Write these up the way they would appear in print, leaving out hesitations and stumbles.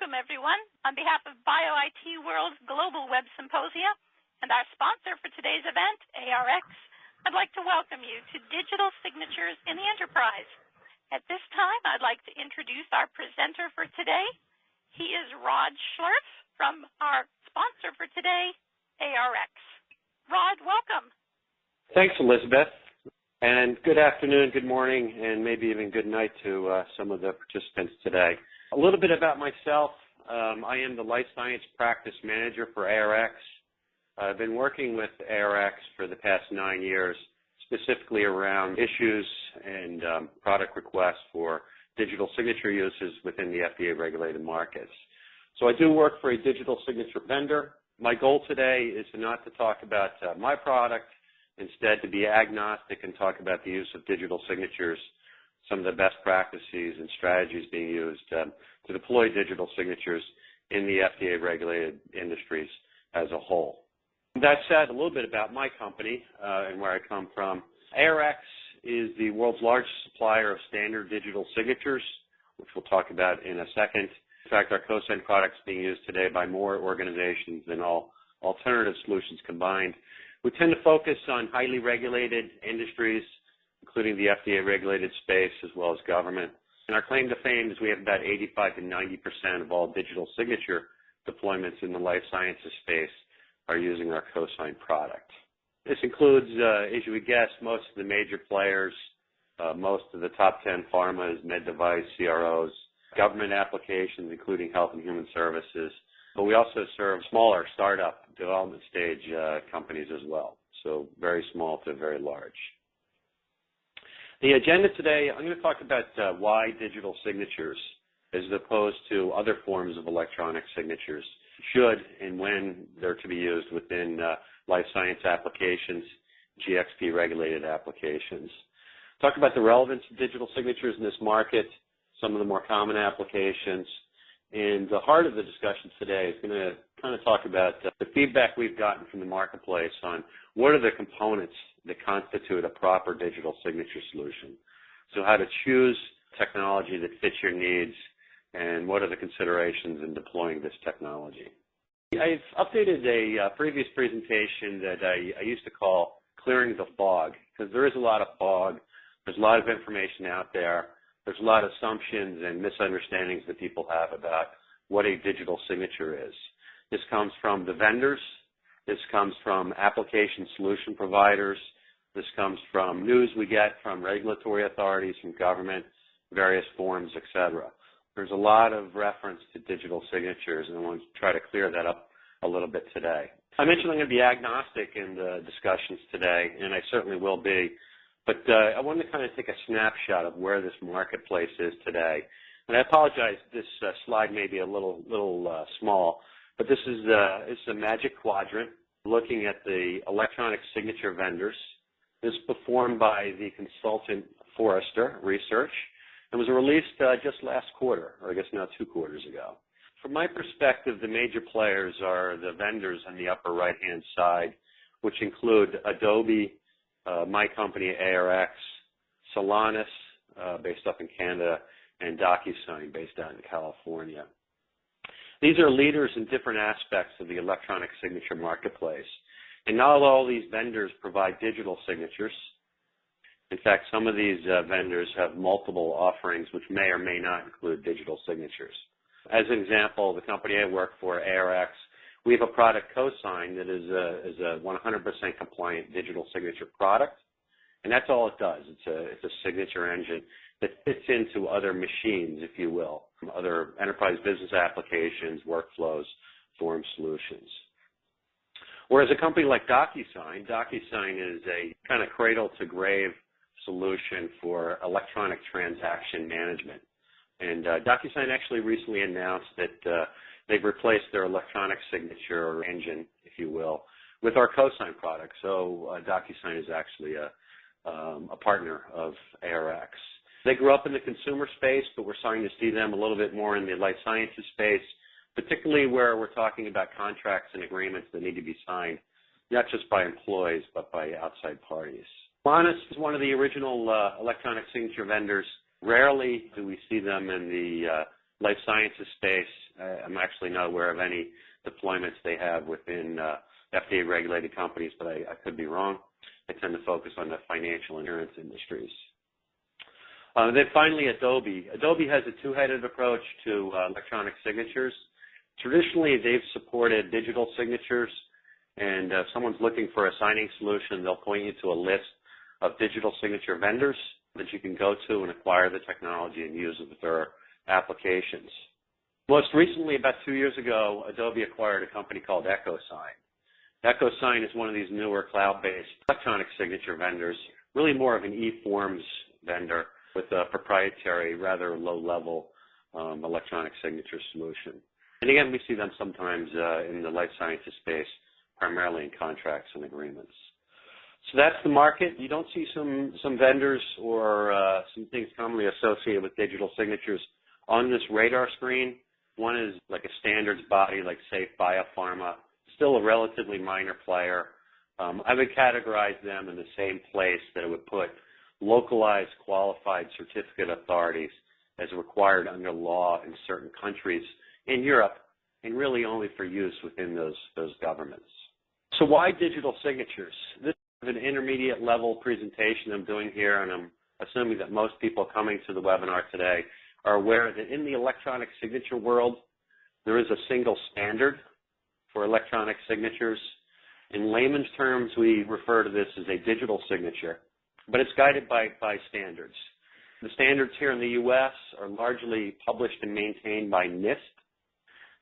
Welcome, everyone. On behalf of BioIT World's Global Web Symposia and our sponsor for today's event, Airex, I'd like to welcome you to Digital Signatures in the Enterprise. At this time, I'd like to introduce our presenter for today. He is Rod Schlurf from our sponsor for today, Airex. Rod, welcome. Thanks, Elizabeth. And good afternoon, good morning, and maybe even good night to some of the participants today. A little bit about myself. I am the Life Science Practice Manager for Airex. I've been working with Airex for the past 9 years, specifically around issues and product requests for digital signature uses within the FDA-regulated markets. So I do work for a digital signature vendor. My goal today is not to talk about my product, instead to be agnostic and talk about the use of digital signatures, some of the best practices and strategies being used to deploy digital signatures in the FDA-regulated industries as a whole. That said, a little bit about my company and where I come from. Airex is the world's largest supplier of standard digital signatures, which we'll talk about in a second. In fact, our cosign product is being used today by more organizations than all alternative solutions combined. We tend to focus on highly regulated industries, including the FDA-regulated space as well as government. And our claim to fame is we have about 85 to 90% of all digital signature deployments in the life sciences space are using our cosign product. This includes, as you would guess, most of the major players, most of the top 10 pharmas, med device, CROs, government applications, including health and human services. But we also serve smaller startup development stage companies as well, so very small to very large. The agenda today, I'm going to talk about why digital signatures, as opposed to other forms of electronic signatures, should and when they're to be used within life science applications, GXP-regulated applications. Talk about the relevance of digital signatures in this market, some of the more common applications, and the heart of the discussion today is going to kind of talk about the feedback we've gotten from the marketplace on what are the components that constitute a proper digital signature solution. So how to choose technology that fits your needs and what are the considerations in deploying this technology. I've updated a previous presentation that I used to call Clearing the Fog, because there is a lot of fog. There's a lot of information out there. There's a lot of assumptions and misunderstandings that people have about what a digital signature is. This comes from the vendors. This comes from application solution providers. This comes from news we get from regulatory authorities, from government, various forums, etc. There's a lot of reference to digital signatures, and I want to try to clear that up a little bit today. I mentioned I'm going to be agnostic in the discussions today, and I certainly will be. But I wanted to kind of take a snapshot of where this marketplace is today. And I apologize, this slide may be a little small, but this is a Magic Quadrant looking at the electronic signature vendors. This is performed by the consultant Forrester Research and was released just last quarter, or I guess now 2 quarters ago. From my perspective, the major players are the vendors on the upper right-hand side, which include Adobe, my company, Airex, Solanus, based up in Canada, and DocuSign, based out in California. These are leaders in different aspects of the electronic signature marketplace. And not all these vendors provide digital signatures. In fact, some of these vendors have multiple offerings which may or may not include digital signatures. As an example, the company I work for, Airex, we have a product cosign that is a 100% compliant digital signature product, and that's all it does. It's a signature engine that fits into other machines, if you will, from other enterprise business applications, workflows, form solutions. Whereas a company like DocuSign is a kind of cradle-to-grave solution for electronic transaction management. And DocuSign actually recently announced that they've replaced their electronic signature engine, if you will, with our cosign product. So DocuSign is actually a partner of Airex. They grew up in the consumer space, but we're starting to see them a little bit more in the life sciences space, particularly where we're talking about contracts and agreements that need to be signed, not just by employees, but by outside parties. Solanus is one of the original electronic signature vendors. Rarely do we see them in the life sciences space, I'm actually not aware of any deployments they have within FDA-regulated companies, but I could be wrong. I tend to focus on the financial insurance industries. Then finally, Adobe. Adobe has a two-headed approach to electronic signatures. Traditionally, they've supported digital signatures, and if someone's looking for a signing solution, they'll point you to a list of digital signature vendors that you can go to and acquire the technology and use with their applications. Most recently, about 2 years ago, Adobe acquired a company called EchoSign. EchoSign is one of these newer cloud-based electronic signature vendors, really more of an e-forms vendor with a proprietary, rather low-level electronic signature solution. And again, we see them sometimes in the life sciences space, primarily in contracts and agreements. So that's the market. You don't see some vendors or some things commonly associated with digital signatures on this radar screen. One is like a standards body like, say, Biopharma, still a relatively minor player. I would categorize them in the same place that it would put localized qualified certificate authorities as required under law in certain countries in Europe, and really only for use within those governments. So why digital signatures? This is an intermediate level presentation I'm doing here, and I'm assuming that most people coming to the webinar today are aware that in the electronic signature world, there is a single standard for electronic signatures. In layman's terms, we refer to this as a digital signature, but it's guided by standards. The standards here in the U.S. are largely published and maintained by NIST,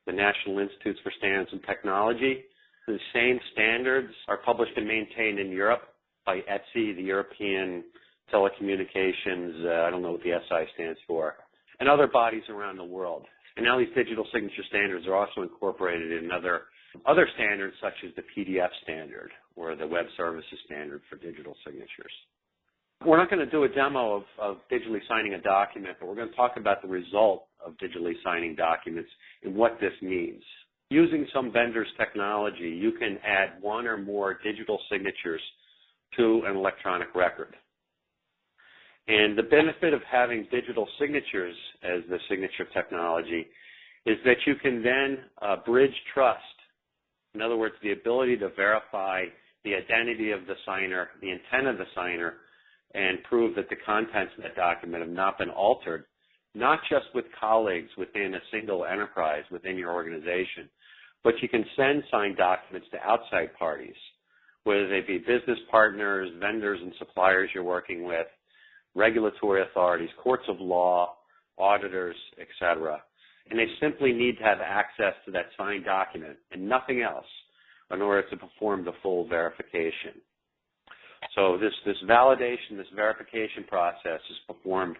the National Institutes for Standards and Technology. The same standards are published and maintained in Europe by ETSI, the European Telecommunications, I don't know what the SI stands for, and other bodies around the world. And now these digital signature standards are also incorporated in other standards such as the PDF standard or the Web Services standard for digital signatures. We're not going to do a demo of digitally signing a document, but we're going to talk about the result of digitally signing documents and what this means. Using some vendor's technology, you can add one or more digital signatures to an electronic record. And the benefit of having digital signatures as the signature technology is that you can then bridge trust. In other words, the ability to verify the identity of the signer, the intent of the signer, and prove that the contents of that document have not been altered, not just with colleagues within a single enterprise within your organization, but you can send signed documents to outside parties, whether they be business partners, vendors and suppliers you're working with, regulatory authorities, courts of law, auditors, etc. And they simply need to have access to that signed document and nothing else in order to perform the full verification. So this validation, this verification process is performed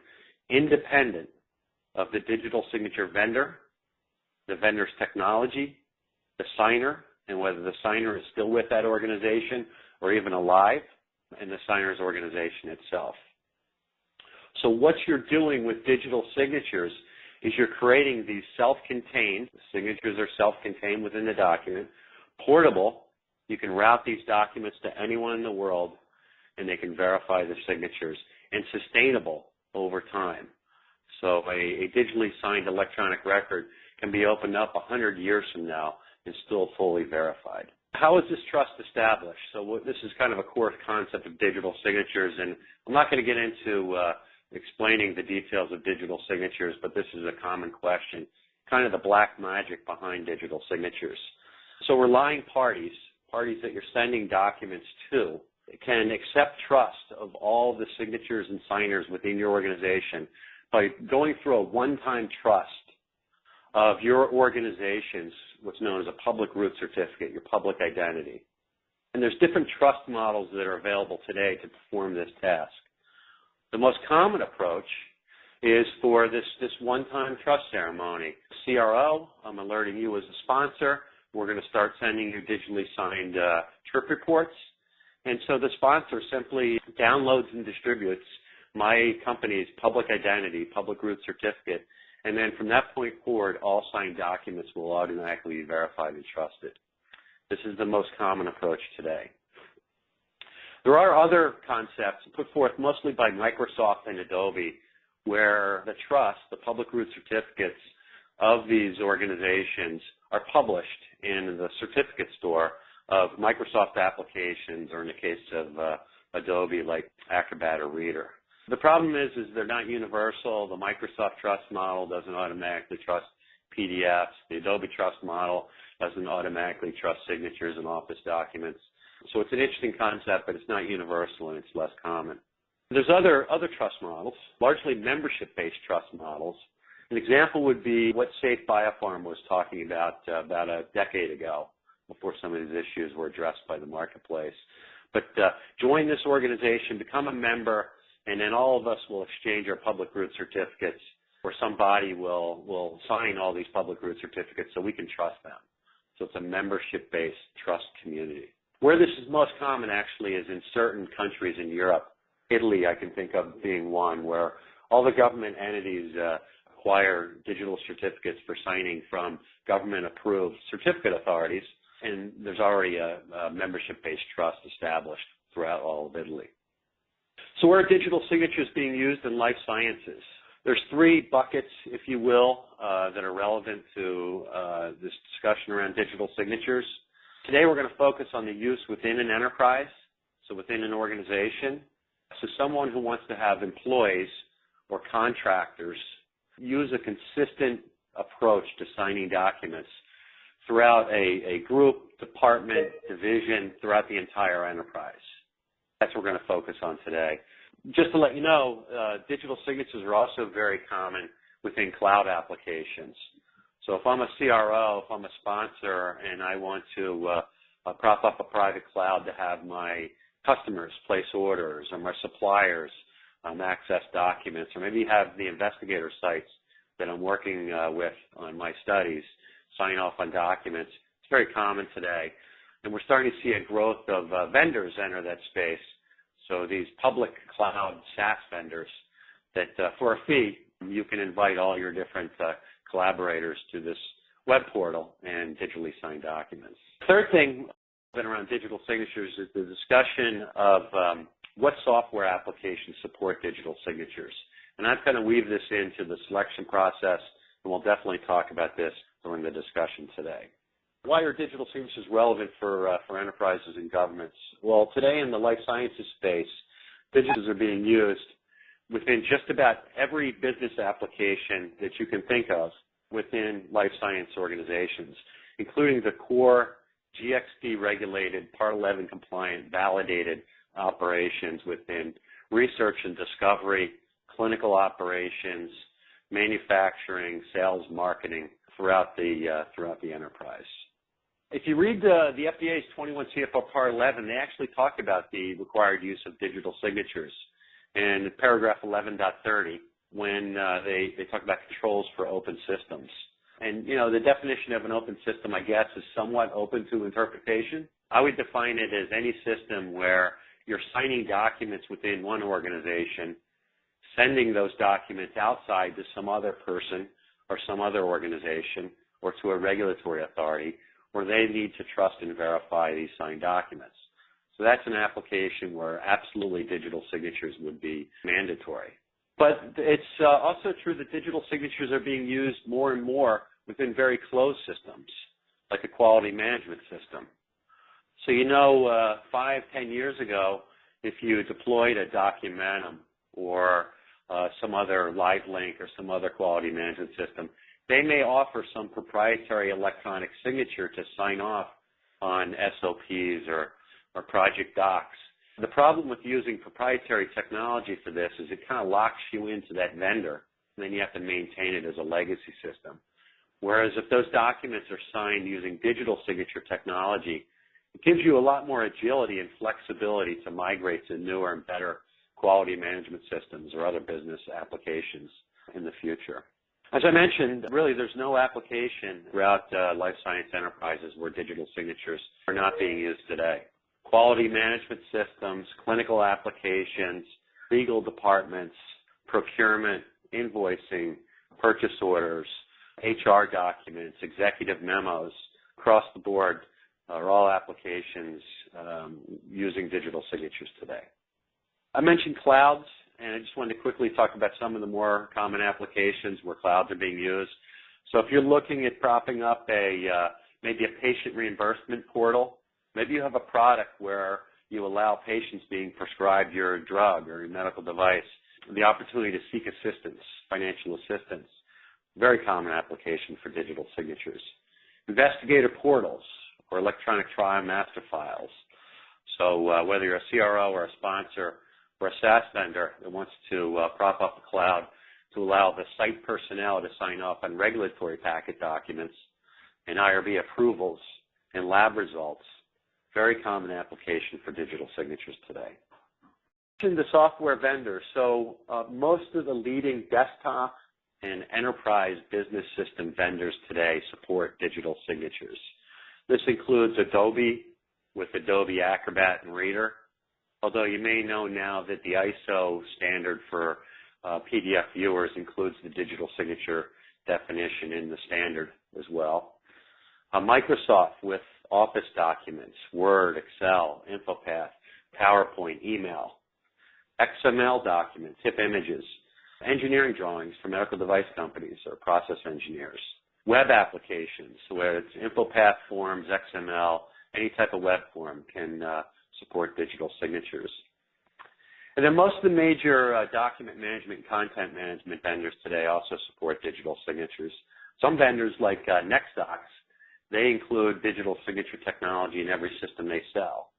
independent of the digital signature vendor, the vendor's technology, the signer, and whether the signer is still with that organization or even alive, and the signer's organization itself. So what you're doing with digital signatures is you're creating these self-contained, signatures are self-contained within the document, portable, you can route these documents to anyone in the world and they can verify the signatures, and sustainable over time. So a digitally signed electronic record can be opened up 100 years from now and still fully verified. How is this trust established? So this is kind of a core concept of digital signatures, and I'm not going to get into explaining the details of digital signatures, but this is a common question, kind of the black magic behind digital signatures. So relying parties that you're sending documents to, can accept trust of all the signatures and signers within your organization by going through a one-time trust of your organization's what's known as a public root certificate, your public identity. And there's different trust models that are available today to perform this task. The most common approach is for this one-time trust ceremony. CRO, I'm alerting you as a sponsor. We're going to start sending you digitally signed trip reports. And so the sponsor simply downloads and distributes my company's public identity, public root certificate, and then from that point forward, all signed documents will automatically be verified and trusted. This is the most common approach today. There are other concepts put forth mostly by Microsoft and Adobe where the trust, the public root certificates, of these organizations are published in the certificate store of Microsoft applications, or in the case of Adobe, like Acrobat or Reader. The problem is they're not universal. The Microsoft Trust model doesn't automatically trust PDFs. The Adobe Trust model doesn't automatically trust signatures and Office documents. So it's an interesting concept, but it's not universal and it's less common. There's other trust models, largely membership-based trust models. An example would be what Safe Biopharm was talking about a decade ago, before some of these issues were addressed by the marketplace. But join this organization, become a member, and then all of us will exchange our public root certificates, or somebody will sign all these public root certificates so we can trust them. So it's a membership-based trust community. Where this is most common, actually, is in certain countries in Europe. Italy, I can think of being one, where all the government entities acquire digital certificates for signing from government-approved certificate authorities, and there's already a membership-based trust established throughout all of Italy. So where are digital signatures being used in life sciences? There's three buckets, if you will, that are relevant to this discussion around digital signatures. Today we're going to focus on the use within an enterprise, so within an organization. So someone who wants to have employees or contractors use a consistent approach to signing documents throughout a group, department, division, throughout the entire enterprise. That's what we're going to focus on today. Just to let you know, digital signatures are also very common within cloud applications. So if I'm a CRO, if I'm a sponsor, and I want to prop up a private cloud to have my customers place orders, or my suppliers access documents, or maybe have the investigator sites that I'm working with on my studies sign off on documents, it's very common today. And we're starting to see a growth of vendors enter that space. So these public cloud SaaS vendors that for a fee, you can invite all your different collaborators to this web portal and digitally sign documents. Third thing around digital signatures is the discussion of what software applications support digital signatures. And I'm going to weave this into the selection process, and we'll definitely talk about this during the discussion today. Why are digital signatures relevant for enterprises and governments? Well, today in the life sciences space, digitals are being used within just about every business application that you can think of within life science organizations, including the core GxP-regulated, Part 11 compliant, validated operations within research and discovery, clinical operations, manufacturing, sales, marketing throughout the enterprise. If you read the FDA's 21 CFR Part 11, they actually talk about the required use of digital signatures. And in paragraph 11.30, when they talk about controls for open systems. And, you know, the definition of an open system, I guess, is somewhat open to interpretation. I would define it as any system where you're signing documents within one organization, sending those documents outside to some other person or some other organization or to a regulatory authority where they need to trust and verify these signed documents. So that's an application where absolutely digital signatures would be mandatory. But it's also true that digital signatures are being used more and more within very closed systems, like a quality management system. So, you know, 5-10 years ago, if you deployed a Documentum or some other LiveLink or some other quality management system, they may offer some proprietary electronic signature to sign off on SOPs or project docs. The problem with using proprietary technology for this is it kind of locks you into that vendor, and then you have to maintain it as a legacy system. Whereas if those documents are signed using digital signature technology, it gives you a lot more agility and flexibility to migrate to newer and better quality management systems or other business applications in the future. As I mentioned, really there's no application throughout life science enterprises where digital signatures are not being used today. Quality management systems, clinical applications, legal departments, procurement, invoicing, purchase orders, HR documents, executive memos, across the board are all applications using digital signatures today. I mentioned clouds, and I just wanted to quickly talk about some of the more common applications where clouds are being used. So if you're looking at propping up maybe a patient reimbursement portal, maybe you have a product where you allow patients being prescribed your drug or your medical device the opportunity to seek assistance, financial assistance. Very common application for digital signatures. Investigator portals or electronic trial master files. So whether you're a CRO or a sponsor or a SaaS vendor that wants to prop up the cloud to allow the site personnel to sign off on regulatory packet documents and IRB approvals and lab results, very common application for digital signatures today. The software vendors. So most of the leading desktop and enterprise business system vendors today support digital signatures. This includes Adobe with Adobe Acrobat and Reader, although you may know now that the ISO standard for PDF viewers includes the digital signature definition in the standard as well. Microsoft with Office documents, Word, Excel, InfoPath, PowerPoint, email. XML documents, HIP images, engineering drawings for medical device companies or process engineers, web applications where it's InfoPath forms, XML, any type of web form can support digital signatures. And then most of the major document management and content management vendors today also support digital signatures. Some vendors like NextDocs, they include digital signature technology in every system they sell.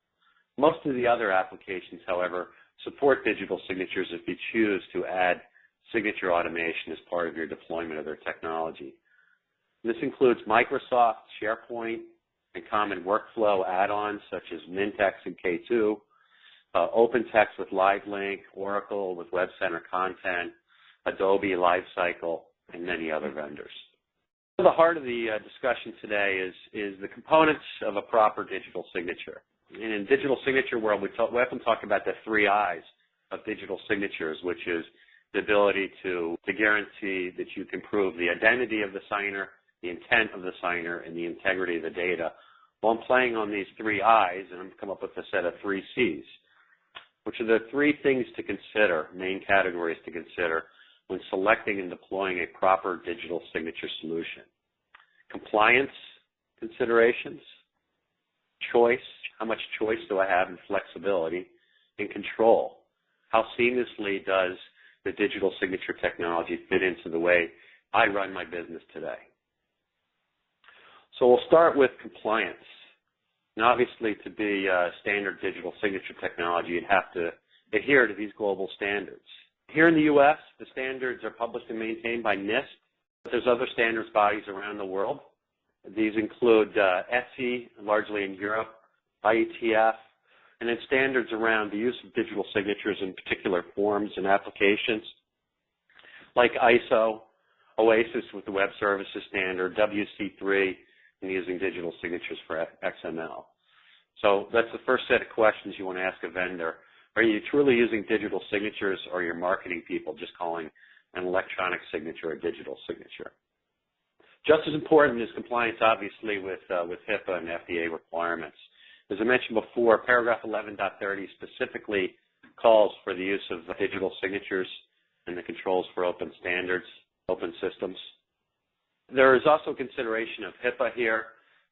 Most of the other applications, however, support digital signatures if you choose to add signature automation as part of your deployment of their technology. This includes Microsoft, SharePoint, and common workflow add-ons such as Mintex and K2, OpenText with LiveLink, Oracle with Web Center Content, Adobe Lifecycle, and many other vendors. The heart of the discussion today is the components of a proper digital signature. And in digital signature world, we often talk about the 3 I's of digital signatures, which is the ability to guarantee that you can prove the identity of the signer, the intent of the signer, and the integrity of the data. Well, I'm playing on these 3 I's, and I've come up with a set of 3 C's, which are the 3 things to consider, main categories to consider when selecting and deploying a proper digital signature solution. Compliance considerations, choice, how much choice do I have and flexibility, and control. How seamlessly does the digital signature technology fit into the way I run my business today? So we'll start with compliance. And obviously, to be standard digital signature technology, you'd have to adhere to these global standards. Here in the U.S., the standards are published and maintained by NIST, but there's other standards bodies around the world. These include ETSI, largely in Europe, IETF, and then standards around the use of digital signatures in particular forms and applications, like ISO, OASIS with the Web Services Standard, WC3, and using digital signatures for XML. So that's the first set of questions you want to ask a vendor. Are you truly using digital signatures, or are your marketing people just calling an electronic signature a digital signature? Just as important is compliance, obviously, with HIPAA and FDA requirements. As I mentioned before, paragraph 11.30 specifically calls for the use of digital signatures and the controls for open standards, open systems. There is also consideration of HIPAA here,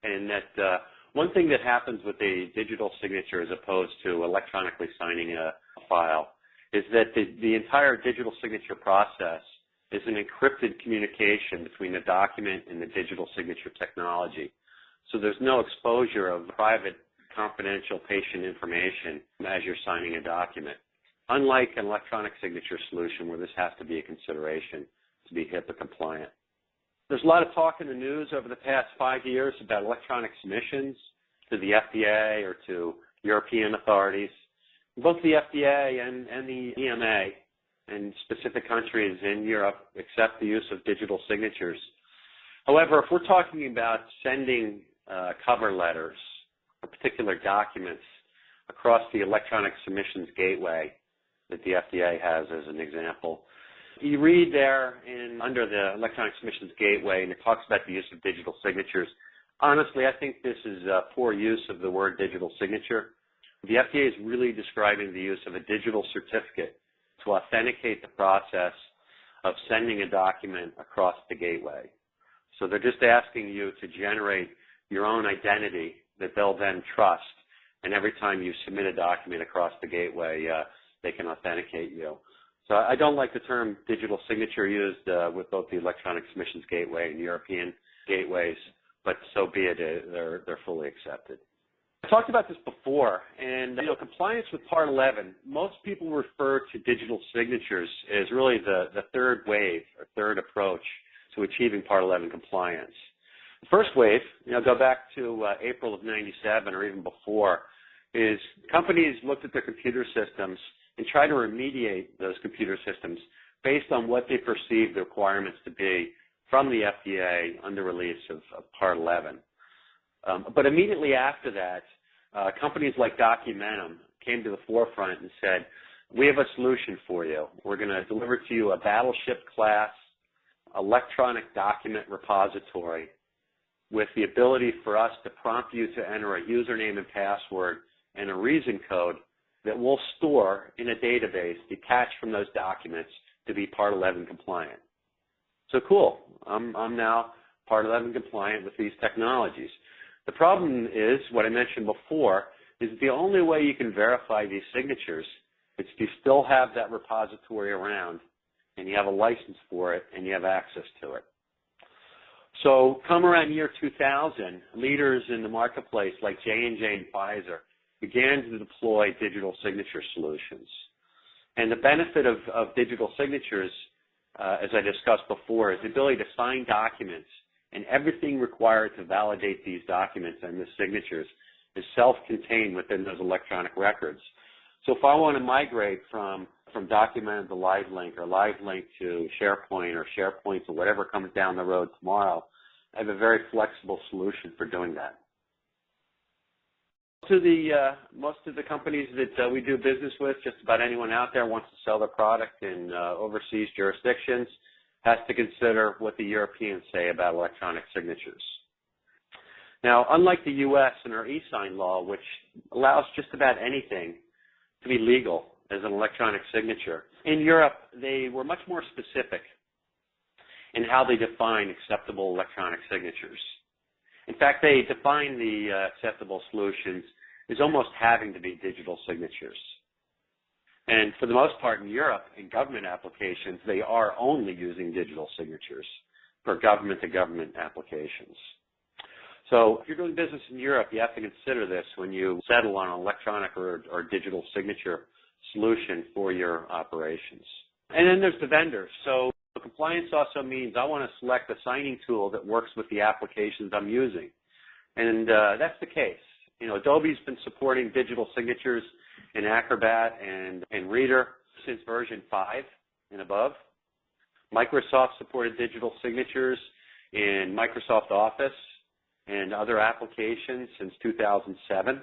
and that one thing that happens with a digital signature as opposed to electronically signing a file is that the entire digital signature process is an encrypted communication between the document and the digital signature technology. So there's no exposure of private, confidential patient information as you're signing a document, unlike an electronic signature solution where this has to be a consideration to be HIPAA compliant. There's a lot of talk in the news over the past 5 years about electronic submissions to the FDA or to European authorities. Both the FDA and the EMA and specific countries in Europe accept the use of digital signatures. However, if we're talking about sending cover letters or particular documents across the electronic submissions gateway that the FDA has as an example, you read there under the electronic submissions gateway, and it talks about the use of digital signatures. Honestly, I think this is a poor use of the word digital signature. The FDA is really describing the use of a digital certificate to authenticate the process of sending a document across the gateway. So they're just asking you to generate your own identity that they'll then trust. And every time you submit a document across the gateway, they can authenticate you. So I don't like the term digital signature used with both the Electronic Submissions Gateway and European gateways, but so be it. They're fully accepted. I talked about this before, and compliance with Part 11, most people refer to digital signatures as really the third wave or third approach to achieving Part 11 compliance. The first wave, go back to April of 97 or even before, is companies looked at their computer systems and tried to remediate those computer systems based on what they perceived the requirements to be from the FDA under release of Part 11. But immediately after that, companies like Documentum came to the forefront and said, we have a solution for you. We're going to deliver to you a battleship class electronic document repository with the ability for us to prompt you to enter a username and password and a reason code that we'll store in a database detached from those documents to be Part 11 compliant. So cool. I'm now Part 11 compliant with these technologies. The problem is, what I mentioned before, is the only way you can verify these signatures is if you still have that repository around and you have a license for it and you have access to it. So come around year 2000, leaders in the marketplace like J&J and Pfizer began to deploy digital signature solutions. And the benefit of digital signatures, as I discussed before, is the ability to sign documents, and everything required to validate these documents and the signatures is self-contained within those electronic records. So if I want to migrate from Documentum to LiveLink or LiveLink to SharePoint or SharePoint to whatever comes down the road tomorrow, I have a very flexible solution for doing that. Most of the companies that we do business with, just about anyone out there wants to sell their product in overseas jurisdictions, has to consider what the Europeans say about electronic signatures. Now, unlike the U.S. and our e-sign law, which allows just about anything to be legal as an electronic signature, in Europe they were much more specific in how they define acceptable electronic signatures. In fact, they define the acceptable solutions as almost having to be digital signatures. And for the most part in Europe, in government applications, they are only using digital signatures for government-to-government applications. So if you're doing business in Europe, you have to consider this when you settle on an electronic or digital signature solution for your operations. And then there's the vendors. So compliance also means I want to select a signing tool that works with the applications I'm using. And that's the case. Adobe's been supporting digital signatures in Acrobat and Reader since version 5 and above. Microsoft supported digital signatures in Microsoft Office and other applications since 2007.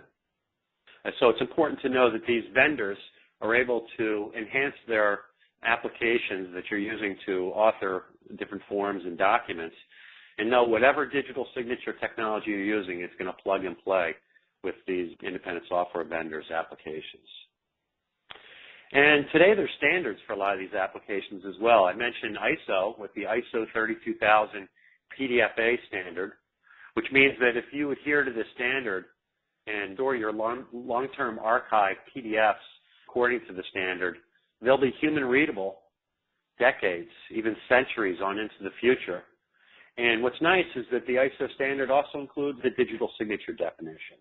And so it's important to know that these vendors are able to enhance their applications that you're using to author different forms and documents, and know whatever digital signature technology you're using is going to plug and play with these independent software vendors' applications. And today there's standards for a lot of these applications as well. I mentioned ISO with the ISO 32000 PDFA standard, which means that if you adhere to this standard and store your long-term archive PDFs according to the standard, they'll be human readable decades, even centuries on into the future. And what's nice is that the ISO standard also includes the digital signature definition.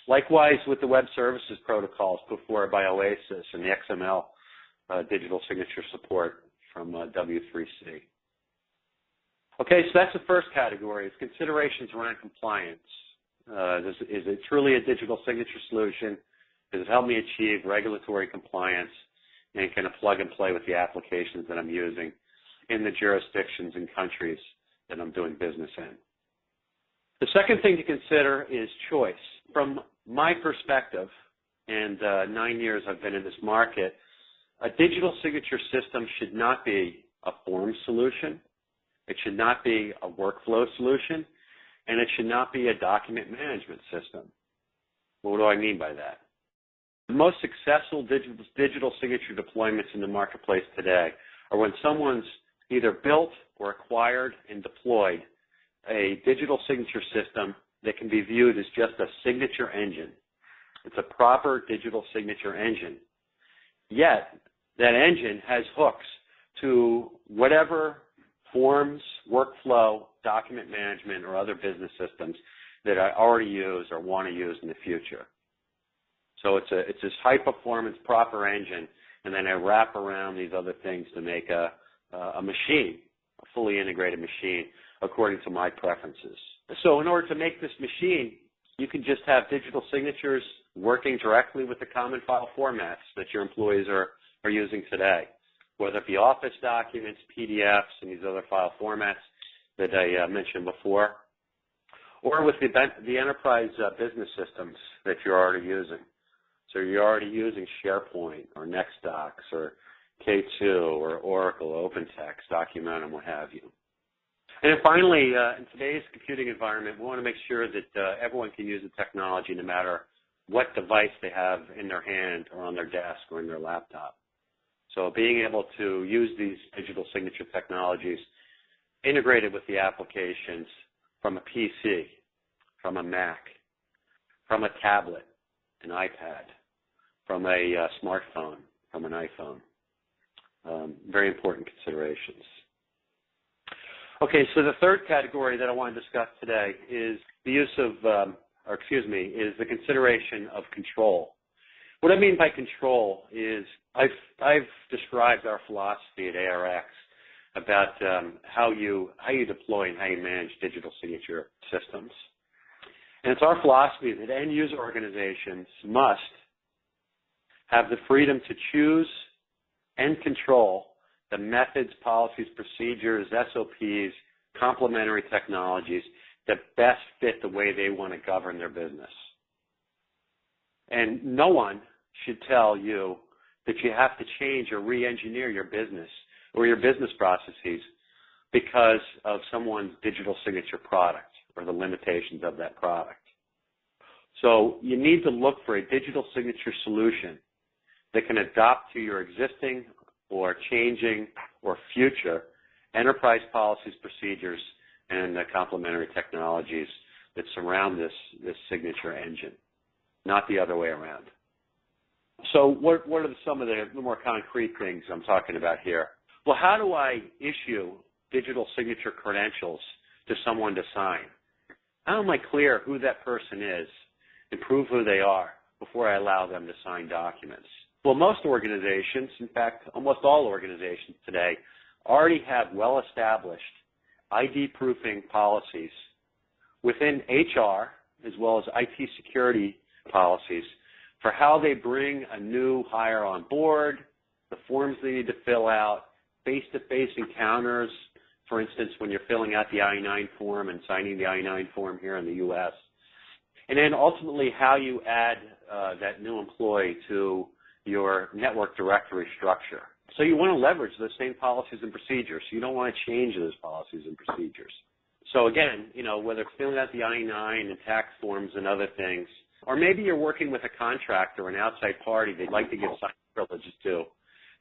Likewise with the web services protocols put forward by Oasis and the XML digital signature support from W3C. Okay, so that's the first category, is considerations around compliance. Is it truly a digital signature solution? Does it help me achieve regulatory compliance? And can it plug and play with the applications that I'm using in the jurisdictions and countries that I'm doing business in? The second thing to consider is choice. From my perspective, and 9 years I've been in this market, a digital signature system should not be a form solution. It should not be a workflow solution, and it should not be a document management system. What do I mean by that? The most successful digital signature deployments in the marketplace today are when someone's either built or acquired and deployed a digital signature system that can be viewed as just a signature engine. It's a proper digital signature engine. Yet, that engine has hooks to whatever forms, workflow, document management, or other business systems that I already use or want to use in the future. So it's this high performance, proper engine, and then I wrap around these other things to make a machine, a fully integrated machine, according to my preferences. So in order to make this machine, you can just have digital signatures working directly with the common file formats that your employees are using today, whether it be Office documents, PDFs, and these other file formats that I mentioned before, or with the enterprise business systems that you're already using. So you're already using SharePoint or NextDocs or K2 or Oracle, OpenText, Documentum, what have you. And then finally, in today's computing environment, we want to make sure that everyone can use the technology no matter what device they have in their hand or on their desk or in their laptop. So being able to use these digital signature technologies integrated with the applications from a PC, from a Mac, from a tablet, an iPad, from a smartphone, from an iPhone. Very important considerations. Okay, so the third category that I want to discuss today is the use of, is the consideration of control. What I mean by control is I've described our philosophy at Airex about how you deploy and how you manage digital signature systems. And it's our philosophy that end user organizations must have the freedom to choose and control the methods, policies, procedures, SOPs, complementary technologies that best fit the way they want to govern their business. And no one should tell you that you have to change or re-engineer your business or your business processes because of someone's digital signature product or the limitations of that product. So you need to look for a digital signature solution that can adapt to your existing or changing or future enterprise policies, procedures, and the complementary technologies that surround this signature engine, not the other way around. So what are some of the more concrete things I'm talking about here? Well, how do I issue digital signature credentials to someone to sign? How am I clear who that person is and prove who they are before I allow them to sign documents? Well, most organizations, in fact, almost all organizations today, already have well-established ID proofing policies within HR as well as IT security policies for how they bring a new hire on board, the forms they need to fill out, face-to-face encounters, for instance, when you're filling out the I-9 form and signing the I-9 form here in the U.S., and then ultimately how you add that new employee to your network directory structure. So you want to leverage those same policies and procedures. You don't want to change those policies and procedures. So again, whether it's filling out the I-9 and tax forms and other things, or maybe you're working with a contractor, an outside party they'd like to give sign privileges to,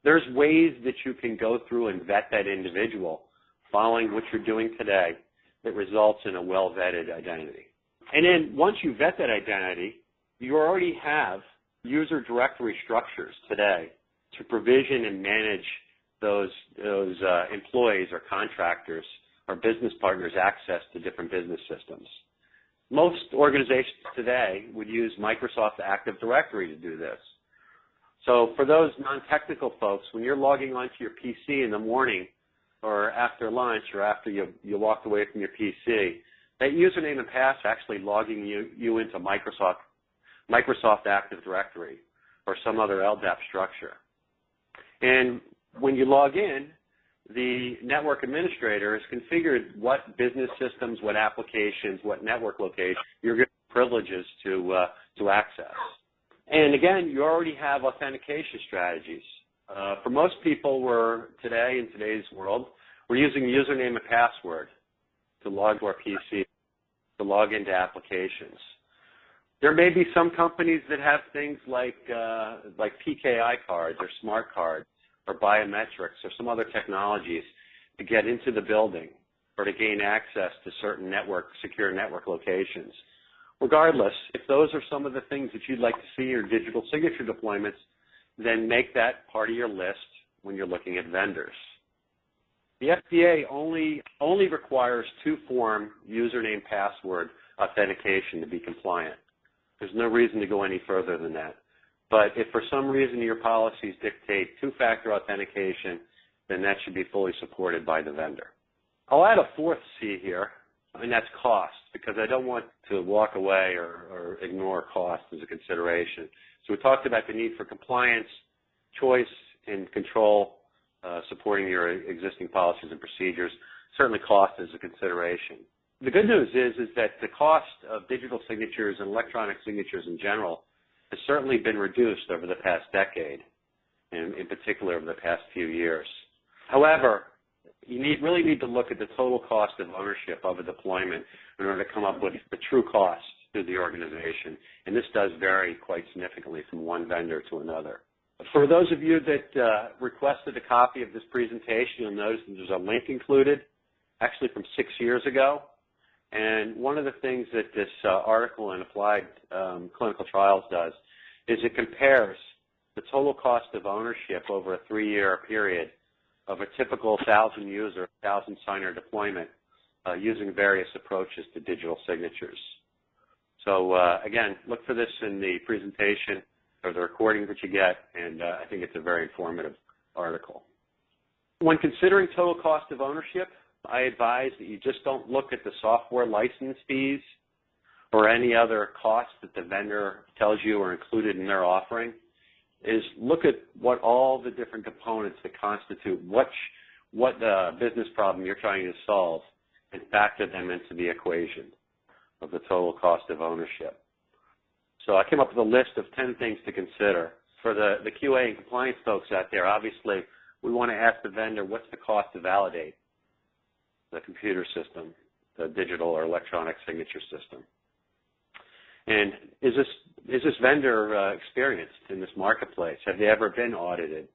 there's ways that you can go through and vet that individual following what you're doing today that results in a well-vetted identity. And then once you vet that identity, you already have user directory structures today to provision and manage those employees or contractors or business partners access to different business systems. Most organizations today would use Microsoft Active Directory to do this. So for those non-technical folks, when you're logging onto your PC in the morning or after lunch or after you walked away from your PC, that username and password is actually logging you into Microsoft Active Directory or some other LDAP structure. And when you log in, the network administrator has configured what business systems, what applications, what network locations you're giving privileges to access. And again, you already have authentication strategies. For most people, in today's world, we're using username and password to log to our PC, to log into applications. There may be some companies that have things like PKI cards or smart cards or biometrics or some other technologies to get into the building or to gain access to certain secure network locations. Regardless, if those are some of the things that you'd like to see in your digital signature deployments, then make that part of your list when you're looking at vendors. The FDA only requires two-form username password authentication to be compliant. There's no reason to go any further than that. But if for some reason your policies dictate two-factor authentication, then that should be fully supported by the vendor. I'll add a fourth C here, and that's cost, because I don't want to walk away or ignore cost as a consideration. So we talked about the need for compliance, choice, and control, supporting your existing policies and procedures. Certainly cost is a consideration. The good news is that the cost of digital signatures and electronic signatures in general has certainly been reduced over the past decade, and in particular over the past few years. However, you really need to look at the total cost of ownership of a deployment in order to come up with the true cost to the organization, and this does vary quite significantly from one vendor to another. For those of you that requested a copy of this presentation, you'll notice that there's a link included, actually from 6 years ago. And one of the things that this article in Applied Clinical Trials does is it compares the total cost of ownership over a 3-year period of a typical 1,000-user, 1,000-signer deployment using various approaches to digital signatures. So, again, look for this in the presentation or the recording that you get, and I think it's a very informative article. When considering total cost of ownership, I advise that you just don't look at the software license fees or any other costs that the vendor tells you are included in their offering. Is look at what all the different components that constitute what business problem you're trying to solve and factor them into the equation of the total cost of ownership. So I came up with a list of 10 things to consider. For the QA and compliance folks out there, obviously, we want to ask the vendor, what's the cost to validate the computer system, the digital or electronic signature system? And is this vendor experienced in this marketplace? Have they ever been audited?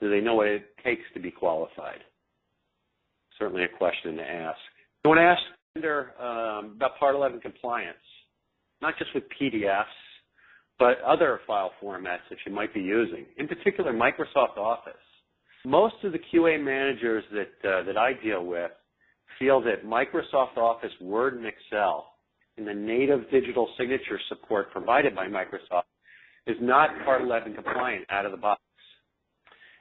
Do they know what it takes to be qualified? Certainly a question to ask. I want to ask the vendor about Part 11 compliance, not just with PDFs, but other file formats that you might be using, in particular Microsoft Office. Most of the QA managers that I deal with feel that Microsoft Office, Word, and Excel and the native digital signature support provided by Microsoft is not Part 11 compliant out of the box.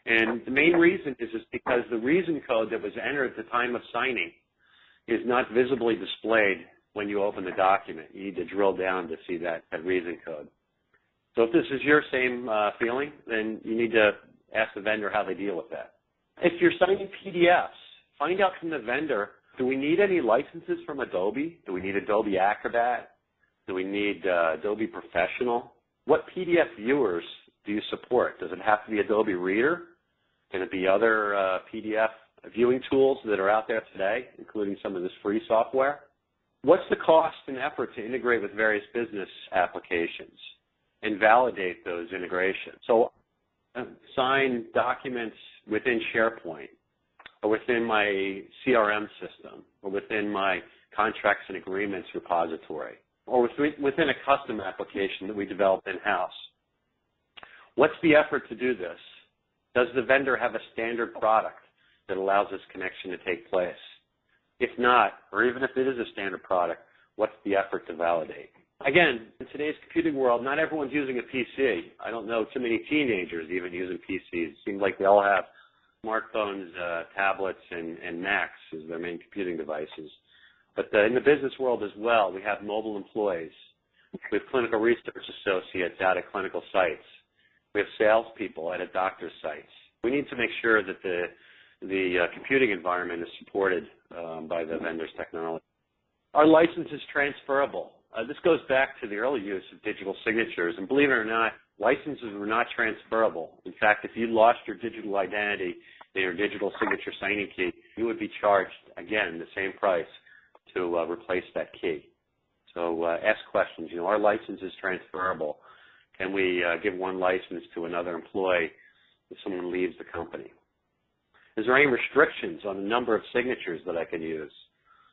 And the main reason is because the reason code that was entered at the time of signing is not visibly displayed when you open the document. You need to drill down to see that reason code. So if this is your same feeling, then you need to ask the vendor how they deal with that. If you're signing PDFs, find out from the vendor, do we need any licenses from Adobe? Do we need Adobe Acrobat? Do we need Adobe Professional? What PDF viewers do you support? Does it have to be Adobe Reader? Can it be other PDF viewing tools that are out there today, including some of this free software? What's the cost and effort to integrate with various business applications and validate those integrations? So sign documents within SharePoint or within my CRM system or within my contracts and agreements repository or within a custom application that we develop in-house. What's the effort to do this? Does the vendor have a standard product that allows this connection to take place? If not, or even if it is a standard product, what's the effort to validate? Again, in today's computing world, not everyone's using a PC. I don't know too many teenagers even using PCs. It seems like they all have smartphones, tablets, and Macs as their main computing devices. But in the business world as well, we have mobile employees. We have clinical research associates out at clinical sites. We have salespeople at doctor's sites. We need to make sure that the computing environment is supported by the vendor's technology. Our license is transferable. This goes back to the early use of digital signatures, and believe it or not, licenses were not transferable. In fact, if you lost your digital identity and your digital signature signing key, you would be charged, again, the same price to replace that key. So ask questions. Our license is transferable. Can we give one license to another employee if someone leaves the company? Is there any restrictions on the number of signatures that I can use?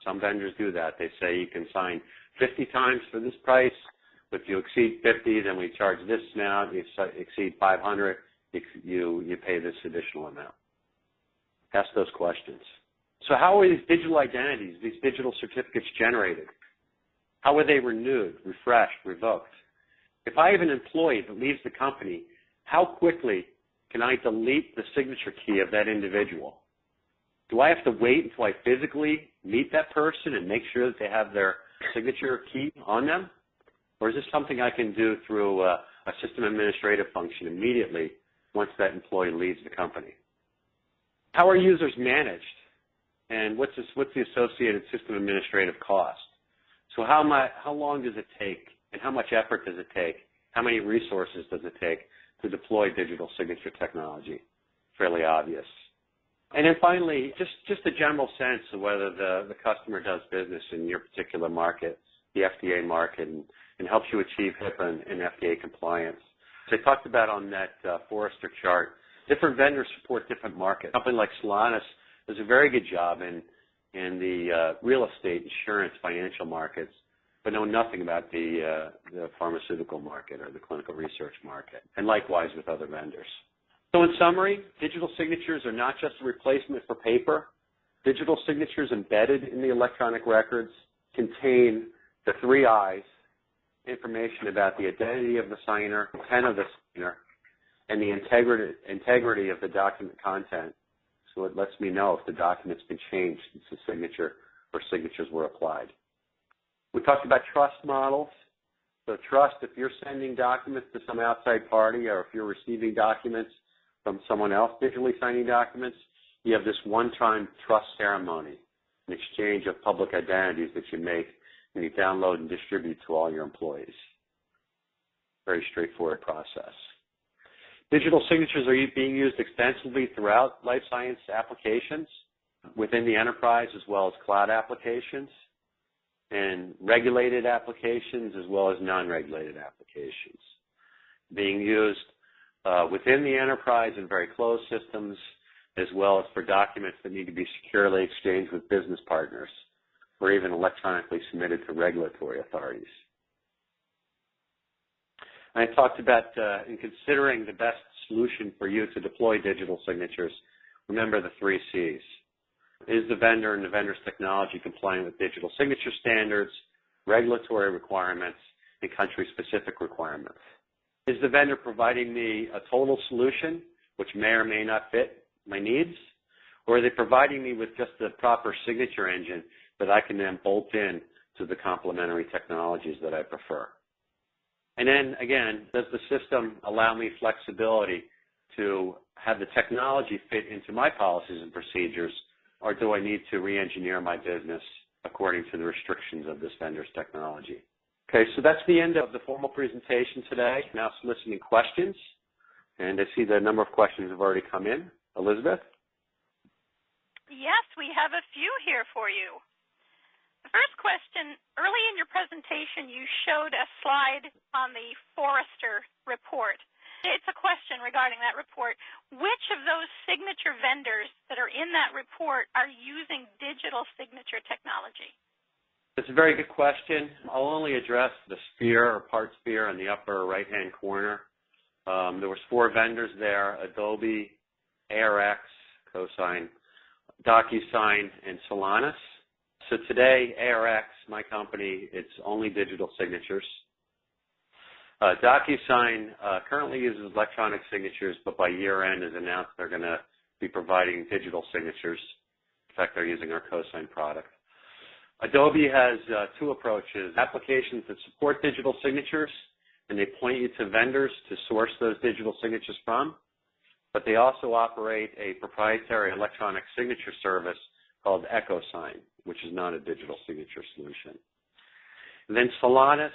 Some vendors do that. They say you can sign 50 times for this price. If you exceed 50, then we charge this amount. If you exceed 500, you pay this additional amount. Ask those questions. So how are these digital identities, these digital certificates generated? How are they renewed, refreshed, revoked? If I have an employee that leaves the company, how quickly can I delete the signature key of that individual? Do I have to wait until I physically meet that person and make sure that they have their signature key on them? Or is this something I can do through a system administrative function immediately once that employee leaves the company? How are users managed? And what's the associated system administrative cost? So how long does it take, and how much effort does it take? How many resources does it take to deploy digital signature technology? Fairly obvious. And then finally, just a general sense of whether the customer does business in your particular market, the FDA market, and helps you achieve HIPAA and FDA compliance. As I talked about on that Forrester chart, different vendors support different markets. A company like Solanas does a very good job in the real estate, insurance, financial markets, but know nothing about the pharmaceutical market or the clinical research market, and likewise with other vendors. So in summary, digital signatures are not just a replacement for paper. Digital signatures embedded in the electronic records contain the 3 I's, information about the identity of the signer, intent of the signer, and the integrity of the document content. So it lets me know if the document's been changed since the signature or signatures were applied. We talked about trust models. So trust, if you're sending documents to some outside party or if you're receiving documents from someone else digitally signing documents, you have this one-time trust ceremony, an exchange of public identities that you make and you download and distribute to all your employees. Very straightforward process. Digital signatures are being used extensively throughout life science applications within the enterprise as well as cloud applications and regulated applications as well as non-regulated applications. Being used within the enterprise in very closed systems as well as for documents that need to be securely exchanged with business partners or even electronically submitted to regulatory authorities. I talked about in considering the best solution for you to deploy digital signatures, remember the 3 C's. Is the vendor and the vendor's technology compliant with digital signature standards, regulatory requirements, and country-specific requirements? Is the vendor providing me a total solution, which may or may not fit my needs? Or are they providing me with just the proper signature engine that I can then bolt in to the complementary technologies that I prefer? And then, again, does the system allow me flexibility to have the technology fit into my policies and procedures, or do I need to re-engineer my business according to the restrictions of this vendor's technology? Okay, so that's the end of the formal presentation today. Now soliciting questions, and I see the number of questions have already come in. Elizabeth? Yes, we have a few here for you. The first question, early in your presentation, you showed a slide on the Forrester report. It's a question regarding that report. Which of those signature vendors that are in that report are using digital signature technology? It's a very good question. I'll only address the sphere or part sphere in the upper right-hand corner. There was 4 vendors there: Adobe, Airex, Cosign, DocuSign, and Solanas. So today, Airex, my company, it's only digital signatures. DocuSign currently uses electronic signatures, but by year-end has announced they're going to be providing digital signatures. In fact, they're using our Cosign product. Adobe has 2 approaches: applications that support digital signatures, and they point you to vendors to source those digital signatures from, but they also operate a proprietary electronic signature service called EchoSign, which is not a digital signature solution. And then Solanas.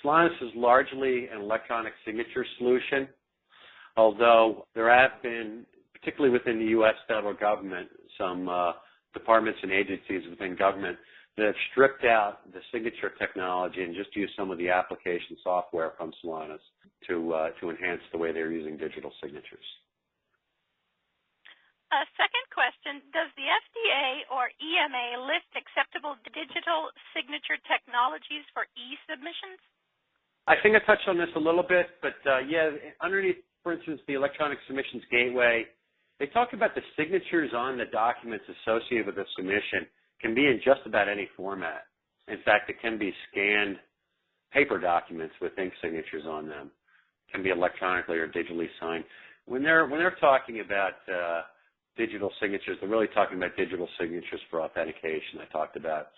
Solanas is largely an electronic signature solution, although there have been, particularly within the U.S. federal government, some departments and agencies within government that have stripped out the signature technology and just use some of the application software from Solanas to enhance the way they're using digital signatures. Second question, does the FDA or EMA list acceptable digital signature technologies for e-submissions? I think I touched on this a little bit, but yeah, underneath, for instance, the Electronic Submissions Gateway, they talk about the signatures on the documents associated with the submission can be in just about any format. In fact, it can be scanned paper documents with ink signatures on them. It can be electronically or digitally signed. When they're talking about digital signatures, they're really talking about digital signatures for authentication. I talked about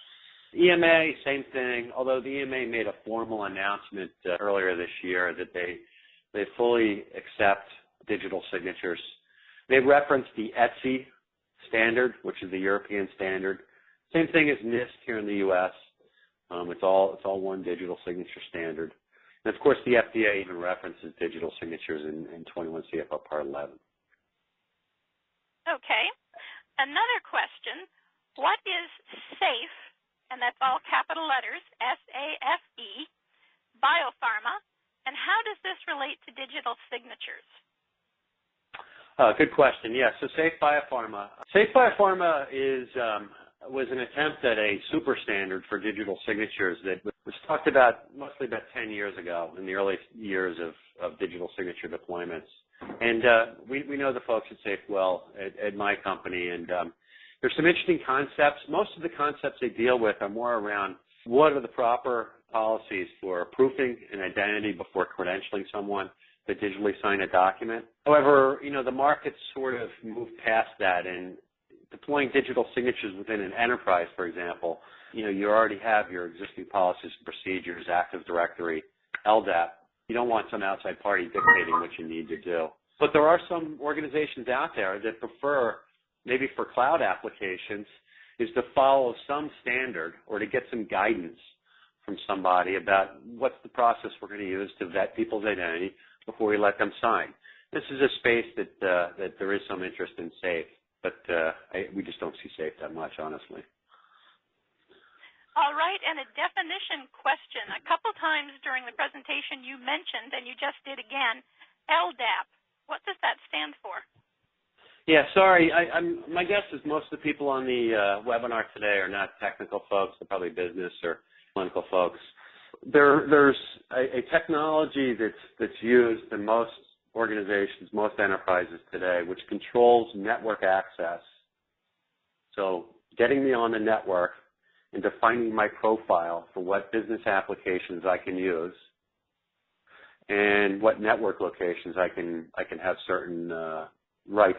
EMA, same thing. Although the EMA made a formal announcement earlier this year that they fully accept digital signatures. They referenced the ETSI standard, which is the European standard. Same thing as NIST here in the U.S. It's all one digital signature standard. And of course, the FDA even references digital signatures in 21 CFR Part 11. Okay. Another question, what is SAFE, and that's all capital letters, SAFE, biopharma, and how does this relate to digital signatures? Good question. Yeah, so Safe Biopharma. Safe Biopharma was an attempt at a super standard for digital signatures that was talked about mostly about 10 years ago in the early years of digital signature deployments. And we know the folks at Safe well at my company, and there's some interesting concepts. Most of the concepts they deal with are more around what are the proper policies for proofing an identity before credentialing someone to digitally sign a document. However, the market sort of moved past that, and deploying digital signatures within an enterprise, for example, you already have your existing policies and procedures, Active Directory, LDAP. You don't want some outside party dictating what you need to do. But there are some organizations out there that prefer, maybe for cloud applications, is to follow some standard or to get some guidance from somebody about what's the process we're going to use to vet people's identity before we let them sign. This is a space that there is some interest in SAFE, but we just don't see SAFE that much, honestly. All right, and a definition question. A couple times during the presentation you mentioned, and you just did again, LDAP. What does that stand for? Yeah, sorry. My guess is most of the people on the webinar today are not technical folks. They're probably business or clinical folks. There's a technology that's used in most organizations, most enterprises today, which controls network access. So getting me on the network and defining my profile for what business applications I can use and what network locations I can have certain rights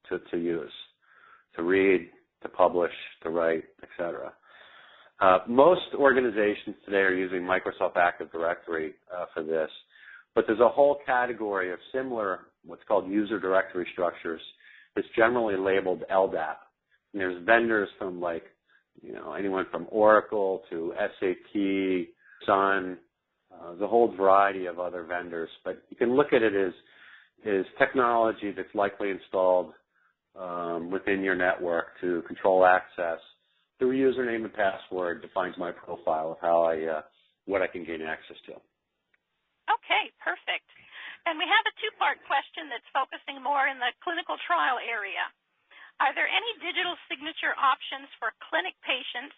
to use, to read, to publish, to write, etc. Most organizations today are using Microsoft Active Directory for this, but there's a whole category of similar, what's called user directory structures, that's generally labeled LDAP. And there's vendors from anyone from Oracle to SAP, Sun, the whole variety of other vendors. But you can look at it as technology that's likely installed within your network to control access. The username and password defines my profile of what I can gain access to. Okay, perfect. And we have a two-part question that's focusing more in the clinical trial area. Are there any digital signature options for clinic patients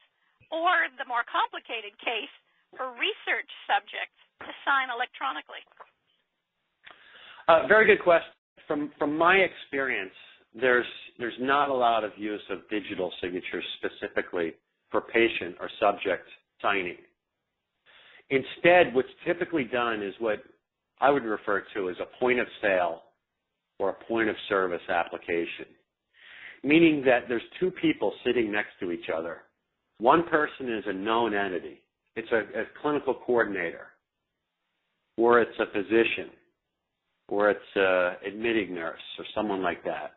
or, the more complicated case, for research subjects to sign electronically? Very good question. From my experience, there's not a lot of use of digital signatures specifically for patient or subject signing. Instead, what's typically done is what I would refer to as a point of sale or a point of service application, meaning that there's two people sitting next to each other. One person is a known entity. It's a clinical coordinator, or it's a physician, or it's an admitting nurse or someone like that.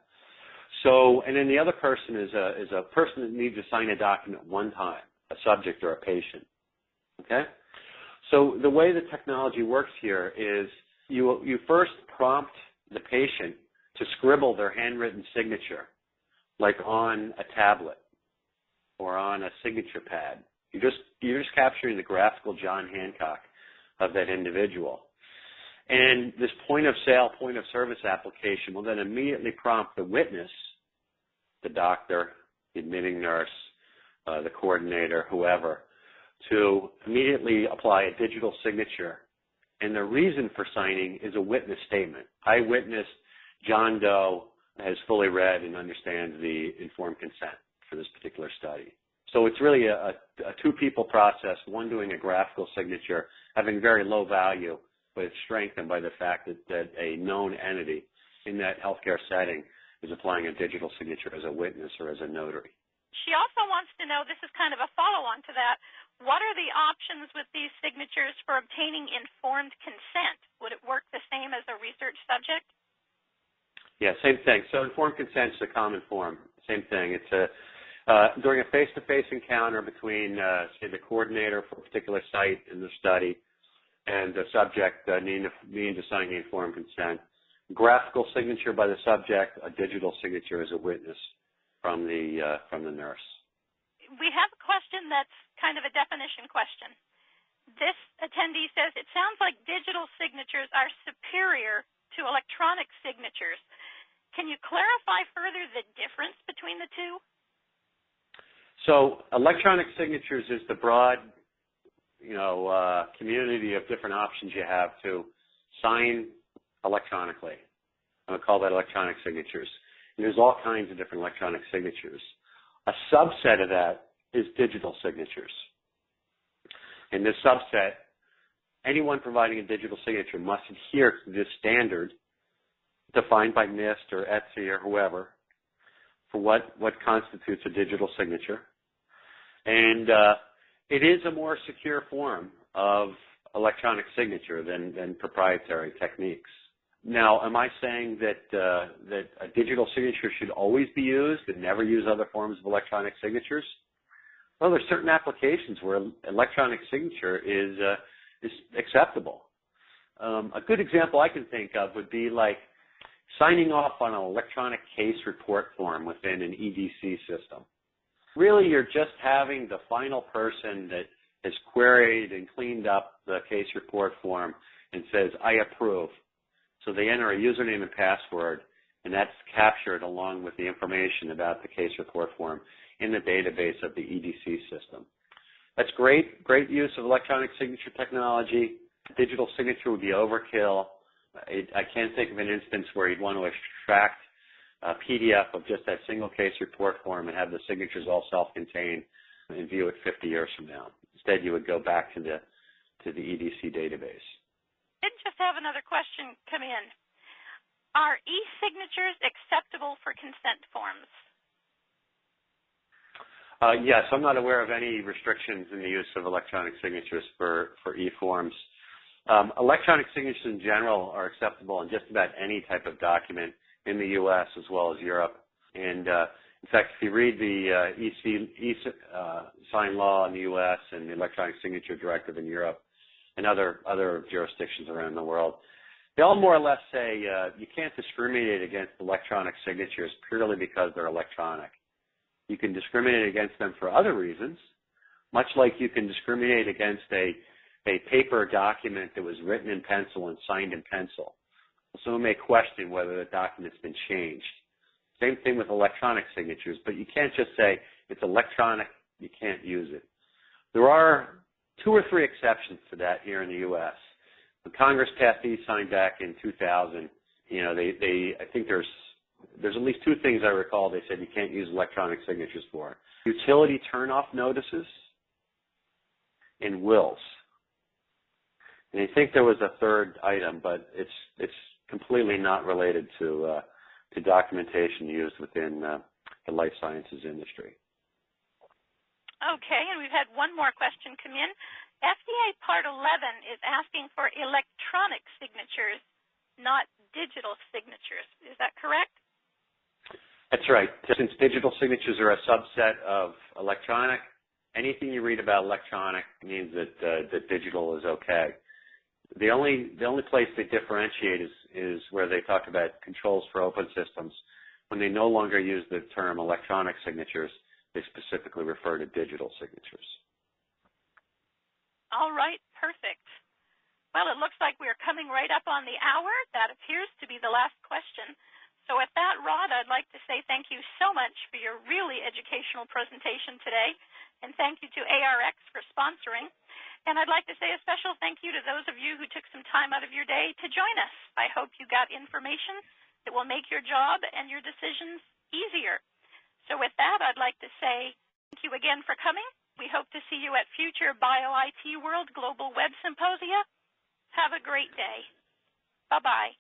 So, and then the other person is a person that needs to sign a document one time, a subject or a patient. Okay? So the way the technology works here is you first prompt the patient to scribble their handwritten signature, like on a tablet or on a signature pad. You're just capturing the graphical John Hancock of that individual. And this point of sale, point of service application will then immediately prompt the witness the doctor, the admitting nurse, the coordinator, whoever, to immediately apply a digital signature. And the reason for signing is a witness statement. I witnessed John Doe has fully read and understands the informed consent for this particular study. So it's really a two-people process, one doing a graphical signature, having very low value, but it's strengthened by the fact that a known entity in that healthcare setting is applying a digital signature as a witness or as a notary. She also wants to know, this is kind of a follow-on to that, what are the options with these signatures for obtaining informed consent? Would it work the same as a research subject? Yeah, same thing. So informed consent is a common form. Same thing. It's during a face-to-face encounter between, say, the coordinator for a particular site in the study and the subject needing to sign the informed consent. Graphical signature by the subject, a digital signature as a witness from the nurse. We have a question that's kind of a definition question. This attendee says, it sounds like digital signatures are superior to electronic signatures. Can you clarify further the difference between the two? So electronic signatures is the broad, community of different options you have to sign electronically. I would call that electronic signatures. And there's all kinds of different electronic signatures. A subset of that is digital signatures. In this subset, anyone providing a digital signature must adhere to this standard defined by NIST or ETSI or whoever for what constitutes a digital signature. And it is a more secure form of electronic signature than proprietary techniques. Now, am I saying that a digital signature should always be used and never use other forms of electronic signatures? Well, there's certain applications where electronic signature is acceptable. A good example I can think of would be like signing off on an electronic case report form within an EDC system. Really, you're just having the final person that has queried and cleaned up the case report form and says, I approve. So they enter a username and password, and that's captured along with the information about the case report form in the database of the EDC system. That's great use of electronic signature technology. Digital signature would be overkill. I can't think of an instance where you'd want to extract a PDF of just that single case report form and have the signatures all self-contained and view it 50 years from now. Instead, you would go back to the EDC database. I did just have another question come in. Are e-signatures acceptable for consent forms? Yes, I'm not aware of any restrictions in the use of electronic signatures for e-forms. Electronic signatures in general are acceptable in just about any type of document in the U.S. as well as Europe. And in fact, if you read the e-sign law in the U.S. and the electronic signature directive in Europe and other jurisdictions around the world, they all more or less say you can't discriminate against electronic signatures purely because they're electronic. You can discriminate against them for other reasons, much like you can discriminate against a paper document that was written in pencil and signed in pencil. Someone may question whether the document's been changed. Same thing with electronic signatures, but you can't just say it's electronic, you can't use it. There are 2 or 3 exceptions to that here in the U.S. When Congress passed e-sign back in 2000, I think there's at least 2 things I recall they said you can't use electronic signatures for. Utility turnoff notices and wills. And I think there was a third item, but it's completely not related to documentation used within the life sciences industry. Okay, and we've had one more question come in. FDA Part 11 is asking for electronic signatures, not digital signatures. Is that correct? That's right. Since digital signatures are a subset of electronic, anything you read about electronic means that digital is okay. The only place they differentiate is where they talk about controls for open systems. When they no longer use the term electronic signatures, they specifically refer to digital signatures. All right, perfect. Well, it looks like we're coming right up on the hour. That appears to be the last question. So with that, Rod, I'd like to say thank you so much for your really educational presentation today, and thank you to ARX for sponsoring. And I'd like to say a special thank you to those of you who took some time out of your day to join us. I hope you got information that will make your job and your decisions easier. So with that, I'd like to say thank you again for coming. We hope to see you at future BioIT World Global Web Symposia. Have a great day. Bye-bye.